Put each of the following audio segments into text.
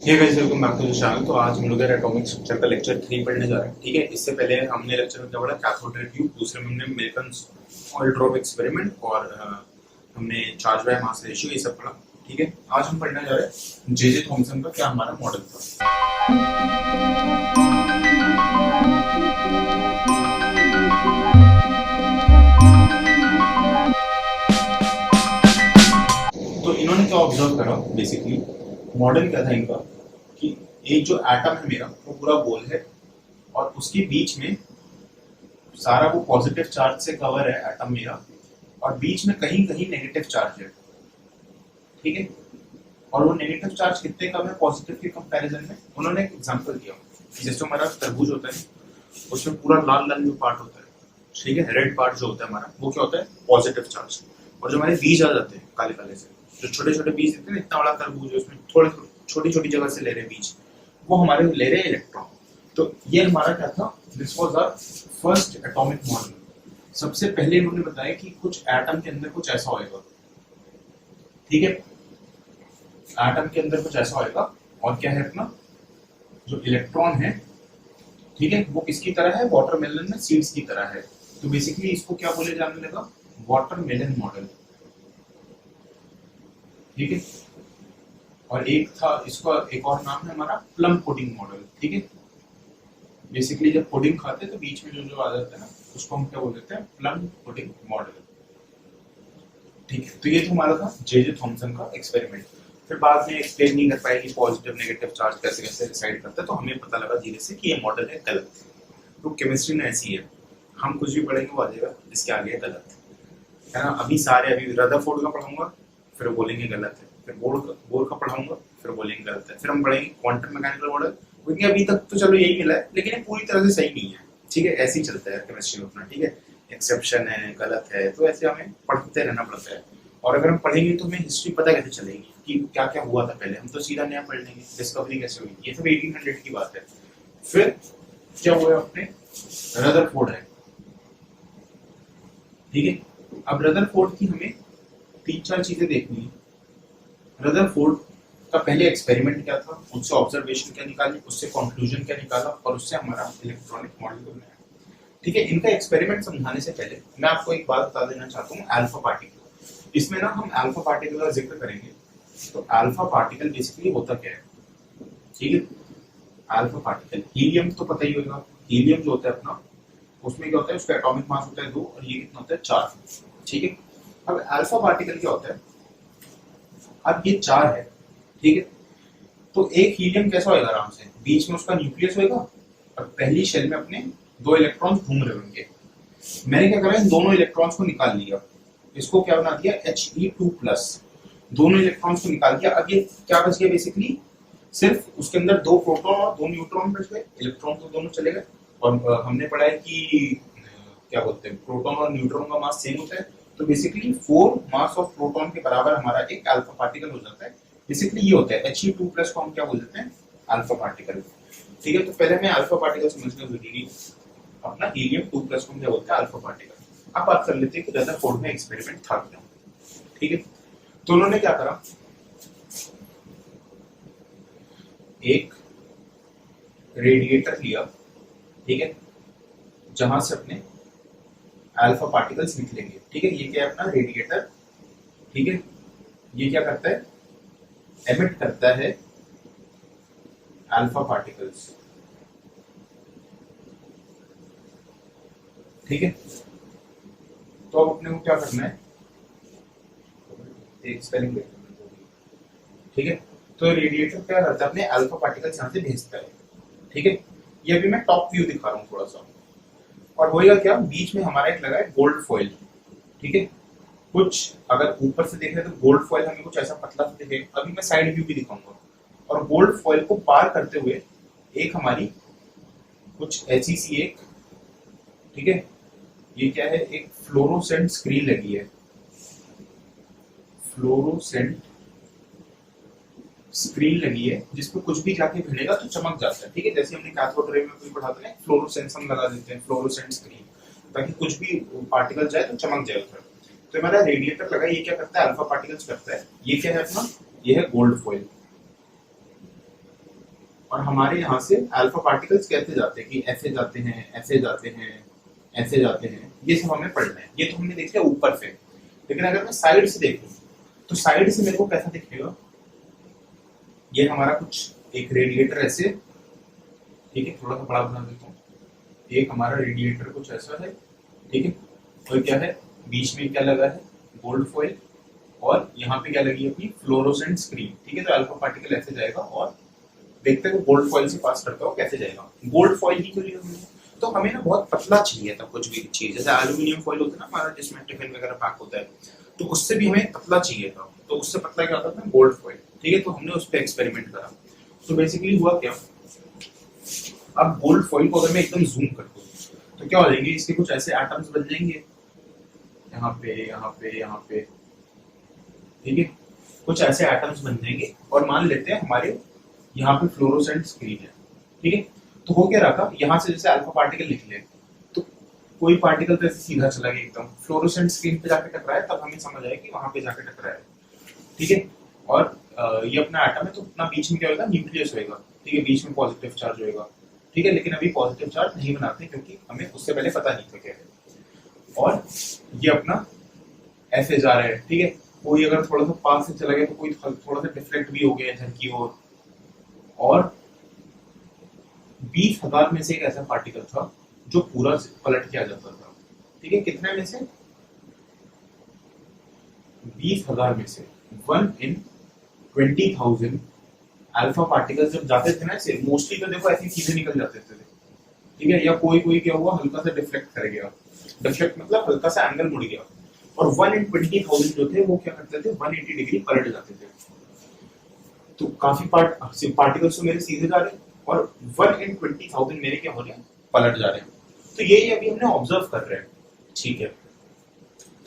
ये guys welcome back to the channel. तो आज हम लोग एटॉमिक स्ट्रक्चर का लेक्चर 3 पढ़ने जा रहे हैं। ठीक है, इससे पहले हमने लेक्चर में क्या पढ़ा, कैथोड रे ट्यूब, दूसरे में हमने मिल्टन्स ऑयल ड्रॉप एक्सपेरिमेंट और हमने चार्ज बाय मास रेशियो ये सब पढ़ा। ठीक है, आज हम पढ़ने जा रहे हैं जे थॉमसन का क्या हमारा मॉडल था। तो इन्होंने क्या ऑब्जर्व करा, बेसिकली मॉडल क्या था इनका कि एक जो एटम है मेरा वो पूरा गोल है और उसके बीच में सारा वो पॉजिटिव चार्ज से कवर है एटम मेरा, और बीच में कहीं कहीं नेगेटिव चार्ज है। ठीक है, और वो नेगेटिव चार्ज कितने कम है पॉजिटिव के कंपैरिजन में। उन्होंने एक एग्जांपल दिया, जैसे हमारा तरबूज होता है, उसमें पूरा लाल लाल जो पार्ट होता है, ठीक है, रेड पार्ट जो होता है हमारा, वो क्या होता है, पॉजिटिव चार्ज। और जो हमारे बीज आ जाते हैं काले काले से, जो छोटे छोटे बीज देते हैं, इतना बड़ा तरबूज है उसमें थोड़े छोटी छोटी जगह से ले रहे बीज, वो हमारे ले रहे हैं इलेक्ट्रॉन। तो ये हमारा क्या था, this was our first atomic model. सबसे पहले इन्होंने बताया कि कुछ एटम के अंदर कुछ ऐसा होएगा। ठीक है, एटम के अंदर कुछ ऐसा होएगा और क्या है अपना जो इलेक्ट्रॉन है, ठीक है, वो किसकी तरह है, वाटरमेलन में सीड्स की तरह है। तो बेसिकली इसको क्या बोले जाने लगा, वाटरमेलन मॉडल। ठीक है, और एक था इसका एक और नाम है हमारा प्लम पुडिंग मॉडल। ठीक है, बेसिकली जब पुडिंग खाते हैं तो बीच में जो जो आ जाता है ना, उसको हम क्या बोल देते हैं, प्लम पुडिंग मॉडल। ठीक है, तो ये तो हमारा था जे थॉमसन का एक्सपेरिमेंट। फिर बाद में एक्सप्लेन नहीं कर पाए कि पॉजिटिव नेगेटिव चार्ज कैसे कैसे डिसाइड करता है, तो हमें पता लगा धीरे से कि ये मॉडल है गलत। तो केमिस्ट्री में ऐसी है, हम कुछ भी पढ़ेंगे वो आ जाएगा इसके आगे है गलत, है ना। अभी रदरफोर्ड का पढ़ाऊंगा, फिर बोलेंगे गलत है, फिर बोर का पढ़ाऊंगा, फिर बोलेंगे गलत है, फिर हम पढ़ेंगे क्वांटम मैकेनिकल मॉडल, क्योंकि अभी तक तो चलो यही मिला है, लेकिन ये पूरी तरह से सही नहीं है। ठीक है, ऐसे ही चलता है केमिस्ट्री में अपना। ठीक है, एक्सेप्शन है, गलत है, तो ऐसे हमें पढ़ते रहना पड़ता है। और अगर हम पढ़ेंगे तो हमें हिस्ट्री पता कैसे चलेगी कि क्या क्या हुआ था पहले, हम तो सीधा नया पढ़ लेंगे, डिस्कवरी कैसे हुई, ये सब 1800 की बात है। फिर क्या हुआ अपने रदरफोर्ड है। ठीक है, अब रदरफोर्ड की हमें तीन चार चीजें देखनी है। रदरफोर्ड का पहले एक्सपेरिमेंट क्या था, उससे ऑब्जर्वेशन क्या निकाली, उससे कंक्लूजन क्या निकाला, और उससे हमारा इलेक्ट्रॉनिक मॉडल को बनाया। ठीक है, इनका एक्सपेरिमेंट समझाने से पहले मैं आपको एक बात बता देना चाहता हूँ, अल्फा पार्टिकल। इसमें ना हम अल्फा पार्टिकल का जिक्र करेंगे। तो अल्फा पार्टिकल बेसिकली होता क्या है, ठीक है, अल्फा पार्टिकल हीलियम तो पता ही होगा। हीलियम जो होता है अपना, उसमें क्या होता है, उसका एटॉमिक मास होता है 2 और ये कितना होता है 4। ठीक है, अब अल्फा पार्टिकल क्या होता है, अब ये 4 है। ठीक है, तो एक हीलियम कैसा होगा, आराम से बीच में उसका न्यूक्लियस होगा और पहली शेल में अपने 2 इलेक्ट्रॉन्स घूम रहे होंगे। मैंने क्या करा, इन दोनों इलेक्ट्रॉन्स को निकाल लिया, इसको क्या बना दिया He2+, दोनों इलेक्ट्रॉन्स को निकाल दिया। अब ये क्या बच गया, बेसिकली सिर्फ उसके अंदर 2 प्रोटॉन और 2 न्यूट्रॉन बच गए। इलेक्ट्रॉन तो दोनों चले गए, और हमने पढ़ा है कि क्या बोलते हैं, प्रोटॉन और न्यूट्रॉन का मास सेम होता है। तो बेसिकली 4 मास ऑफ प्रोटॉन के बराबर हमारा एक अल्फा पार्टिकल हो जाता है। बेसिकली ये होता है He2+ को हम क्या बोल देते हैं, अल्फा पार्टिकल। ठीक है, तो पहले हमें अल्फा पार्टिकल समझना जरूरी है। अपना हीलियम 2+ को हम क्या बोलते हैं, अल्फा पार्टिकल। अब बात कर लेते हैं कि रदरफोर्ड में एक्सपेरिमेंट था क्या। ठीक है, तो उन्होंने क्या करा, एक रेडिएटर लिया, ठीक है, जहां से अपने अल्फा पार्टिकल्स निकलेंगे। ठीक है, ये क्या है अपना रेडिएटर। ठीक है, ये क्या करता है, एमिट करता है अल्फा पार्टिकल्स। ठीक है, तो अब अपने को क्या करना है, एक्सपेरिमेंट। ठीक है, तो रेडिएटर क्या करता है, अपने अल्फा पार्टिकल्स यहाँ से भेजता है। ठीक है, ये अभी मैं टॉप व्यू दिखा रहा हूँ थोड़ा सा। और होएगा क्या, बीच में हमारा एक लगा है गोल्ड फॉइल। ठीक है, कुछ अगर ऊपर से देख रहे हैं तो गोल्ड फॉइल हमें कुछ ऐसा पतला सा दिखेगा। अभी मैं साइड व्यू भी दिखाऊंगा। और गोल्ड फॉइल को पार करते हुए एक हमारी कुछ ऐसी सी एक, ठीक है, ये क्या है, एक फ्लोरोसेंट स्क्रीन लगी है। फ्लोरोसेंट स्क्रीन लगी है जिसपे कुछ भी जाके भिड़ेगा तो चमक जाता है। ठीक है, जैसे हमने कैथोड रे में कोई पढ़ाते हैं, फ्लोरोसेंस हम लगा देते हैं, फ्लोरोसेंट स्क्रीन, ताकि कुछ भी पार्टिकल जाए तो चमक जाए उधर। तो हमारा रेडिएटर लगा, ये क्या करता है, अल्फा पार्टिकल्स करता है। ये क्या है अपना, ये है गोल्ड फॉइल। और हमारे यहाँ से अल्फा पार्टिकल्स कैसे जाते हैं कि ऐसे जाते हैं, ऐसे जाते हैं, ऐसे जाते हैं, ये सब हमें पढ़ना है। ये तो हमने देख लिया ऊपर से, लेकिन अगर मैं साइड से देखूं तो साइड से मेरे को कैसा दिखेगा? ये हमारा कुछ एक रेडिएटर ऐसे, ठीक है, थोड़ा सा बड़ा बना देता हूँ। एक हमारा रेडिएटर कुछ ऐसा है, ठीक है, और क्या है बीच में क्या लगा है? गोल्ड फॉइल, और यहाँ पे क्या लगी है अपनी फ्लोरोसेंट स्क्रीन, ठीक है। तो अल्फा पार्टिकल ऐसे जाएगा और देखते हैं गोल्ड फॉइल से पास करता हो कैसे जाएगा। गोल्ड फॉइल ही क्यों लिया हमने? तो हमें ना बहुत पतला चाहिए था कुछ भी चीज, जैसे एल्यूमिनियम फॉइल होता है ना हमारा जिसमें टिफिन वगैरह पैक होता है, तो उससे भी हमें पतला चाहिए था। तो उससे पतला क्या होता था? गोल्ड फॉइल, ठीक है। तो हमने उस पर एक्सपेरिमेंट करा। तो बेसिकली हुआ क्या, अब गोल्ड फॉइल को अगर मैं एकदम जूम कर दूं तो क्या हो जाएंगे? इसके कुछ ऐसे एटम्स बन जाएंगे, यहाँ पे, यहाँ पे, यहाँ पे, ठीक है, कुछ ऐसे एटम्स बन जाएंगे। और मान लेते हैं हमारे यहाँ पे फ्लोरोसेंट स्क्रीन है, ठीक है। तो हो क्या रहा था, यहाँ से जैसे अल्फा पार्टिकल निकले तो कोई पार्टिकल तो ऐसे सीधा चला गया एकदम फ्लोरोसेंट स्क्रीन पे जाके टकराया, तब हमें समझ आया कि वहां पे जाके टकराया, ठीक है। और ये अपना एटम है तो अपना बीच में क्या होगा? न्यूक्लियस होगा, ठीक है, बीच में पॉजिटिव चार्ज होगा, ठीक है। लेकिन अभी पॉजिटिव चार्ज नहीं बनाते क्योंकि हमें उससे पहले पता नहीं था क्या है। और ये अपना ऐसे जा रहा है, ठीक है। कोई अगर थोड़ा सा पास से चला गया तो कोई थोड़ा सा डिफ्लेक्ट भी हो गया इधर की ओर। और 20,000 में से एक ऐसा पार्टिकल था जो पूरा पलट किया जाता था, ठीक है। कितने में से? 20,000 में से 1 in 20,000 अल्फा पार्टिकल्स जब जाते थे ना ऐसे, मोस्टली तो देखो ऐसे सीधे निकल जाते थे, ठीक है। या कोई कोई क्या हुआ, हल्का सा डिफ्लेक्ट कर गया, डिफ्लेक्ट मतलब हल्का सा एंगल मुड़ गया। और 1 in 20,000 जो थे वो क्या करते थे? 180 डिग्री पलट जाते थे। तो काफी पार्टिकल्स तो मेरे सीधे जा रहे हैं और 1 in 20,000 मेरे क्या हो रहे हैं? पलट जा रहे हैं। तो ये अभी हमने ऑब्जर्व कर रहे हैं, ठीक है।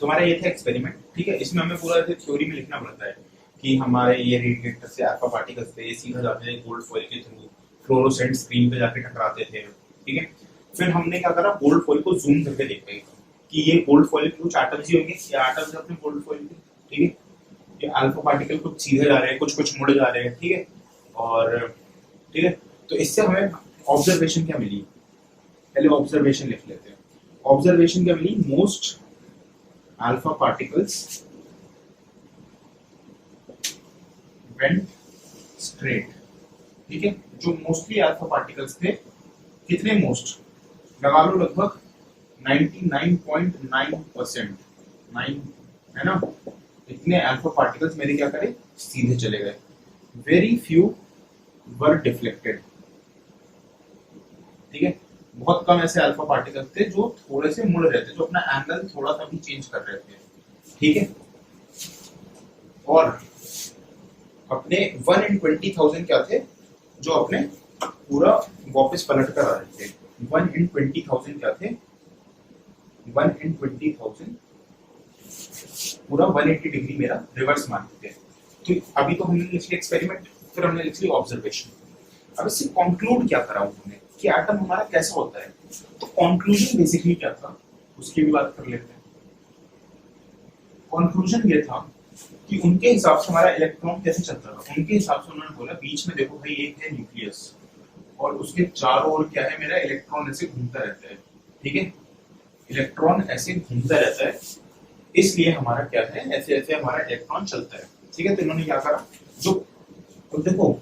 तुम्हारा ये था एक्सपेरिमेंट, ठीक है। इसमें हमें पूरा थ्योरी में लिखना पड़ता है कि हमारे ये रेडिएटर से अल्फा पार्टिकल्स थे, ये सीधा जाते थे गोल्ड फॉइल के थ्रू, फ्लोरोसेंट स्क्रीन पे जाके टकराते थे, ठीक है। फिर हमने क्या करा? गोल्ड फॉइल को जूम करके देखा कि ये गोल्ड फॉइल के कुछ एटम्स ही होंगे, ये एटम्स अपने गोल्ड फॉइल के, ठीक है। ये अल्फा पार्टिकल कुछ सीधे जा रहे हैं, कुछ कुछ मुड़ जा रहे हैं, ठीक है। और ठीक है, तो इससे हमें ऑब्जर्वेशन क्या मिली? पहले ऑब्जर्वेशन लिख लेते हैं। ऑब्जर्वेशन क्या मिली? Most alpha particles went straight, ठीक है। जो मोस्टली अल्फा पार्टिकल्स थे, कितने मोस्ट? लगा लो लगभग 99.9%, 9 है ना। इतने अल्फा पार्टिकल्स मेरे क्या करे? सीधे चले गए। वेरी फ्यू वर डिफ्लेक्टेड, ठीक है। बहुत कम ऐसे अल्फा पार्टिकल्स थे जो थोड़े से मुड़ रहे थे, जो अपना एंगल थोड़ा सा भी चेंज कर रहे थे, ठीक है। और अपने 1 in 20,000 क्या थे? जो अपने पूरा वापस पलट कर आ रहे थे। 1 in 20,000 क्या थे? 1 in 20,000 पूरा 180 डिग्री मेरा रिवर्स मानते थे। तो अभी तो हमने लिख लिया एक्सपेरिमेंट, फिर हमने लिख लिया ऑब्जर्वेशन। अब इससे कंक्लूड क्या करा उन्होंने कि एटम हमारा कैसा होता है। तो कंक्लूजन बेसिकली क्या था उसकी भी बात कर लेते हैं। कंक्लूजन ये था कि उनके हिसाब से हमारा इलेक्ट्रॉन कैसे चलता था। उनके हिसाब से उन्होंने बोला बीच में देखो भाई एक है न्यूक्लियस और उसके चारों ओर क्या है? मेरा इलेक्ट्रॉन ऐसे घूमता रहता है, ठीक है। इलेक्ट्रॉन ऐसे घूमता रहता है, इसलिए हमारा क्या है? ऐसे ऐसे हमारा इलेक्ट्रॉन चलता है, ठीक है। तो इन्होंने क्या करा? जो तो देखो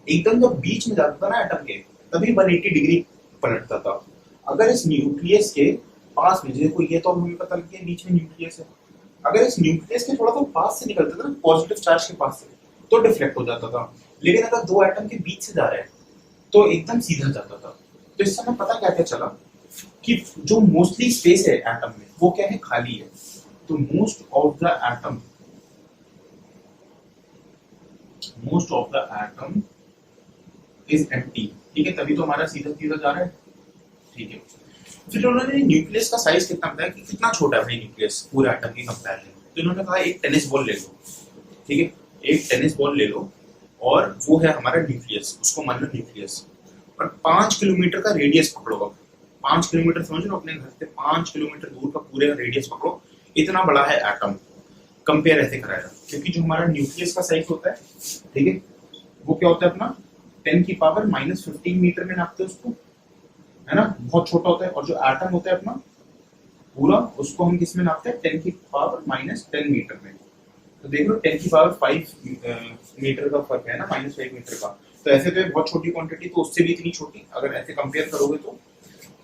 एकदम जब बीच में जाता था ना एटम के, तभी 180 डिग्री पलटता था। अगर इस न्यूक्लियस के पास में, देखो ये तो हमें पता लग गया बीच में न्यूक्लियस है, अगर इस न्यूक्लियस के थोड़ा सा पास से निकलता था ना, पॉजिटिव चार्ज के पास से, तो डिफ्लेक्ट हो जाता था। लेकिन अगर दो एटम के बीच से जा रहे हैं तो एकदम सीधा जाता था। तो इससे हमें पता क्या क्या चला कि जो मोस्टली स्पेस है एटम में वो क्या है? खाली है। तो most of the atom is empty, ठीक है। तभी तो हमारा सीधा सीधा जा रहा है, ठीक है। फिर उन्होंने न्यूक्लियस का साइज कितना बताया कि कितना छोटा है न्यूक्लियस पूरे एटम के कंपैरिजन में। तो इन्होंने कहा एक टेनिस बॉल ले लो, ठीक है। एक टेनिस बॉल ले लो और वो है हमारा न्यूक्लियस, उसको मान लो न्यूक्लियस। और 5 किलोमीटर का रेडियस पकड़ो। अब 5 किलोमीटर समझ लो, अपने घर से 5 किलोमीटर दूर का पूरे रेडियस पकड़ो, इतना बड़ा है एटम। कंपेयर ऐसे कराया क्योंकि जो हमारा न्यूक्लियस का साइज होता है, ठीक है, वो क्या होता है अपना 10 की पावर -15 मीटर में नापते हैं उसको, है ना, बहुत छोटा होता है। और जो एटम होता है अपना पूरा, उसको हम किस में नापते हैं, 10 की पावर -10 मीटर में। तो देख लो 10 की पावर 5 मीटर का फर्क है ना, -5 मीटर का। तो ऐसे तो बहुत छोटी क्वांटिटी, तो उससे भी इतनी छोटी अगर ऐसे कंपेयर करोगे तो,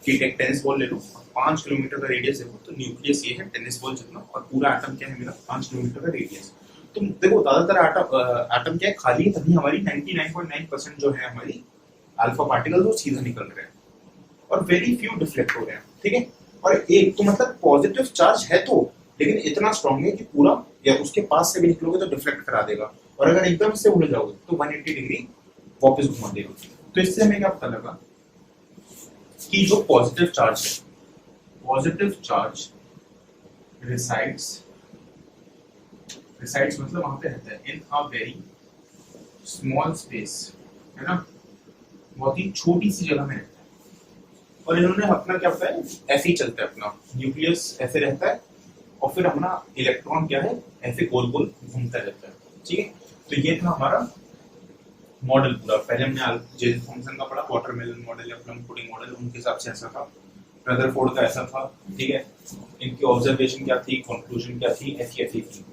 ठीक है, टेनिस बॉल ले लो, 5 किलोमीटर का रेडियस देखो, तो न्यूक्लियस ये है टेनिस बॉल जितना, और पूरा एटम क्या है मेरा, 5 किलोमीटर का रेडियस। तो देखो ज्यादातर एटम क्या है, खाली है, तभी हमारी 99.9% जो है हमारी अल्फा पार्टिकल वो सीधा निकल रहे हैं, और वेरी फ्यू डिफ्लेक्ट हो रहे हैं, ठीक है। और एक तो मतलब पॉजिटिव चार्ज है तो, लेकिन इतना स्ट्रांग है कि पूरा या उसके पास से भी निकलोगे तो डिफ्लेक्ट करा देगा, और अगर एकदम से उड़ जाओगे तो 180 डिग्री वापस घुमा देगा। तो इससे हमें क्या पता लगा कि जो पॉजिटिव चार्ज है, पॉजिटिव चार्ज रिसाइड्स मतलब वहां पे रहता है इन अ वेरी स्मॉल स्पेस, है ना, बहुत ही छोटी सी जगह में रहता है। और इन्होंने अपना क्या होता है, ऐसे ही चलता है अपना न्यूक्लियस, ऐसे रहता है, और फिर हमारा इलेक्ट्रॉन क्या है, ऐसे गोल गोल घूमता रहता है, ठीक है। तो ये था हमारा मॉडल पूरा। पहले हमने जे थॉमसन का पढ़ा, वाटरमेलन मॉडल या प्लम पुडिंग मॉडल, उनके हिसाब से ऐसा था। रदरफोर्ड का ऐसा था, ठीक है। इनकी ऑब्जर्वेशन क्या थी, कंक्लूजन क्या थी, ऐसी थी,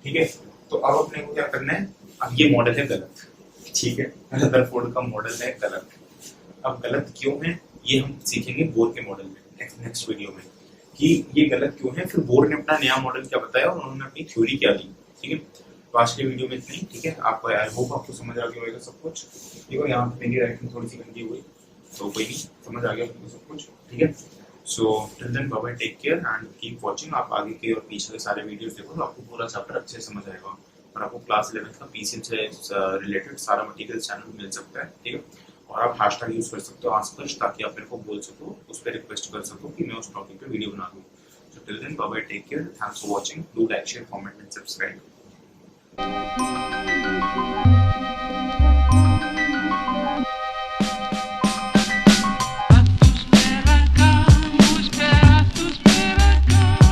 ठीक है। तो अब अपने को क्या करना है, अब ये मॉडल है गलत, ठीक है, रदरफोर्ड का मॉडल है गलत। अब गलत क्यों है ये हम सीखेंगे बोर के मॉडल में नेक्स्ट वीडियो में, कि ये गलत क्यों है, फिर बोर ने अपना नया मॉडल क्या बताया और उन्होंने अपनी थ्योरी क्या दी, ठीक है। तो आज के वीडियो में इतना ही, ठीक है। आपको आई होप आपको समझ आ गया होगा सब कुछ। देखो यहाँ पे मेरी राइटिंग थोड़ी सी गंदी हुई, तो कोई नहीं, समझ आ गया आपको सब कुछ, ठीक है। So till then bye bye, take care and keep watching. आप आगे के और पीछे के सारे वीडियोस देखो तो आपको पूरा चैप्टर अच्छे से समझ आएगा, और आपको क्लास 11 का पीसीएम से रिलेटेड सारा मटेरियल चैनल मिल सकता है, ठीक है। और आप हैशटैग यूज कर सकते हो आस्पर्श, ताकि आप मेरे को बोल सको, उस पर रिक्वेस्ट कर सको कि मैं उस टॉपिक पे वीडियो बना दूं। So till then bye bye, take care, thanks for watching, do like, share, comment and subscribe.